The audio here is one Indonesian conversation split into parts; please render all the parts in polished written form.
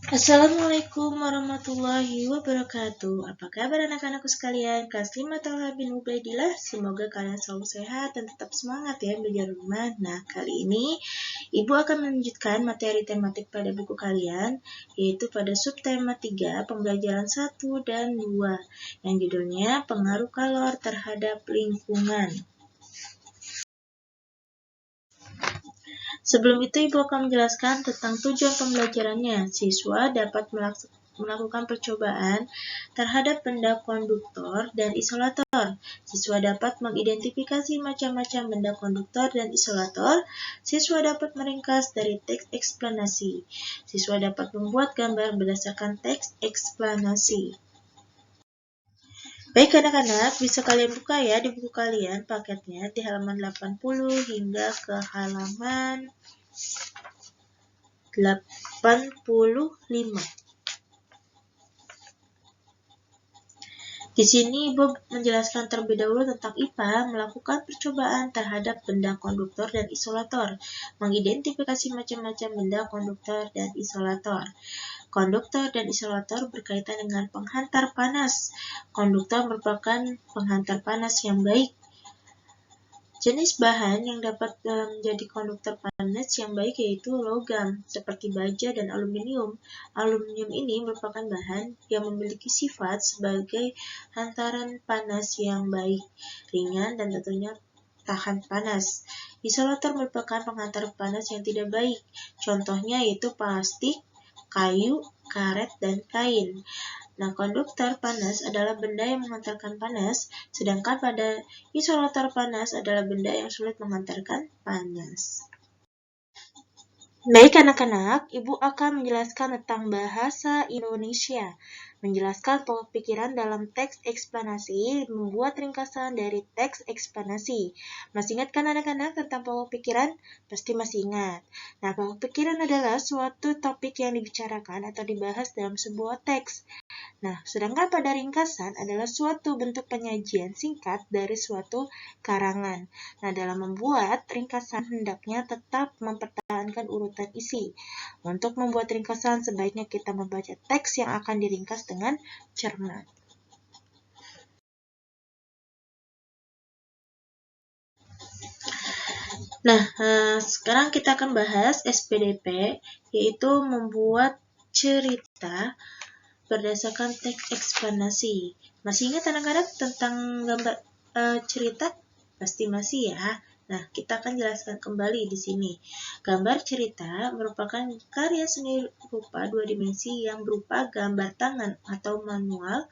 Assalamualaikum warahmatullahi wabarakatuh. Apa kabar anak-anakku sekalian? Kelas 5 Talha bin Ubaidillah. Semoga kalian selalu sehat dan tetap semangat ya belajar rumah. Nah, kali ini Ibu akan melanjutkan materi tematik pada buku kalian, yaitu pada subtema 3, pembelajaran 1 dan 2, yang judulnya pengaruh kalor terhadap lingkungan. Sebelum itu, Ibu akan menjelaskan tentang tujuan pembelajarannya. Siswa dapat melakukan percobaan terhadap benda konduktor dan isolator. Siswa dapat mengidentifikasi macam-macam benda konduktor dan isolator. Siswa dapat meringkas dari teks eksplanasi. Siswa dapat membuat gambar berdasarkan teks eksplanasi. Baik anak-anak, bisa kalian buka ya di buku kalian paketnya di halaman 80 hingga ke halaman 85. Di sini Ibu menjelaskan terlebih dahulu tentang IPA melakukan percobaan terhadap benda konduktor dan isolator, mengidentifikasi macam-macam benda konduktor dan isolator. Konduktor dan isolator berkaitan dengan penghantar panas. Konduktor merupakan penghantar panas yang baik. Jenis bahan yang dapat menjadi konduktor panas yang baik yaitu logam, seperti baja dan aluminium. Aluminium ini merupakan bahan yang memiliki sifat sebagai hantaran panas yang baik, ringan, dan tentunya tahan panas. Isolator merupakan penghantar panas yang tidak baik. Contohnya yaitu plastik, kayu, karet, dan kain. Nah, konduktor panas adalah benda yang menghantarkan panas, sedangkan pada isolator panas adalah benda yang sulit menghantarkan panas. Baik anak-anak, Ibu akan menjelaskan tentang bahasa Indonesia. Menjelaskan pokok pikiran dalam teks eksplanasi, membuat ringkasan dari teks eksplanasi. Masih ingat kan anak-anak tentang pokok pikiran? Pasti masih ingat. Nah, pokok pikiran adalah suatu topik yang dibicarakan atau dibahas dalam sebuah teks. Nah, sedangkan pada ringkasan adalah suatu bentuk penyajian singkat dari suatu karangan. Nah, dalam membuat ringkasan hendaknya tetap mempertahankan urutan isi. Untuk membuat ringkasan, sebaiknya kita membaca teks yang akan diringkas dengan cermat. Nah, sekarang kita akan bahas SPDP, yaitu membuat cerita berdasarkan teks eksplanasi. Masih ingat anak-anak tentang gambar cerita? Pasti masih ya. Nah, kita akan jelaskan kembali di sini. Gambar cerita merupakan karya seni rupa dua dimensi yang berupa gambar tangan atau manual,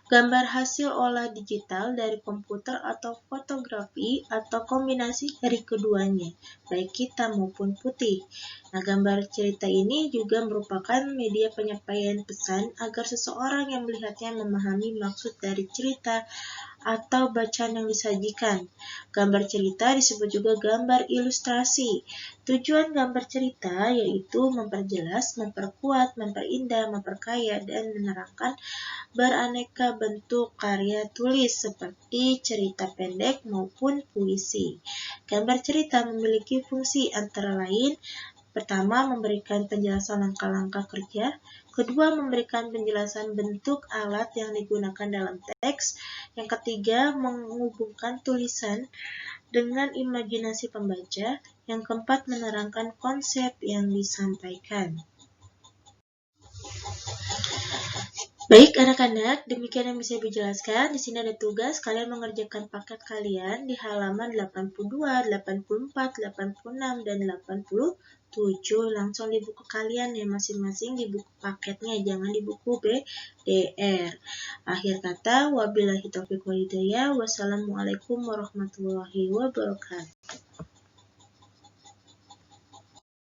gambar hasil olah digital dari komputer atau fotografi atau kombinasi dari keduanya, baik hitam maupun putih. Nah, gambar cerita ini juga merupakan media penyampaian pesan agar seseorang yang melihatnya memahami maksud dari cerita atau bacaan yang disajikan. Gambar cerita disebut juga gambar ilustrasi. Tujuan gambar cerita yaitu memperjelas, memperkuat, memperindah, memperkaya, dan menerangkan beraneka bentuk karya tulis seperti cerita pendek maupun puisi. Gambar cerita memiliki fungsi antara lain: pertama, memberikan penjelasan langkah-langkah kerja. Kedua, memberikan penjelasan bentuk alat yang digunakan dalam teks. Yang ketiga, menghubungkan tulisan dengan imajinasi pembaca. Yang keempat, menerangkan konsep yang disampaikan. Baik anak-anak, demikian yang bisa Ibu jelaskan. Di sini ada tugas, kalian mengerjakan paket kalian di halaman 82, 84, 86, dan 87. Langsung di buku kalian ya masing-masing, di buku paketnya, jangan di buku BDR. Akhir kata, wabillahi taufiq wal hidayah. Wassalamualaikum warahmatullahi wabarakatuh.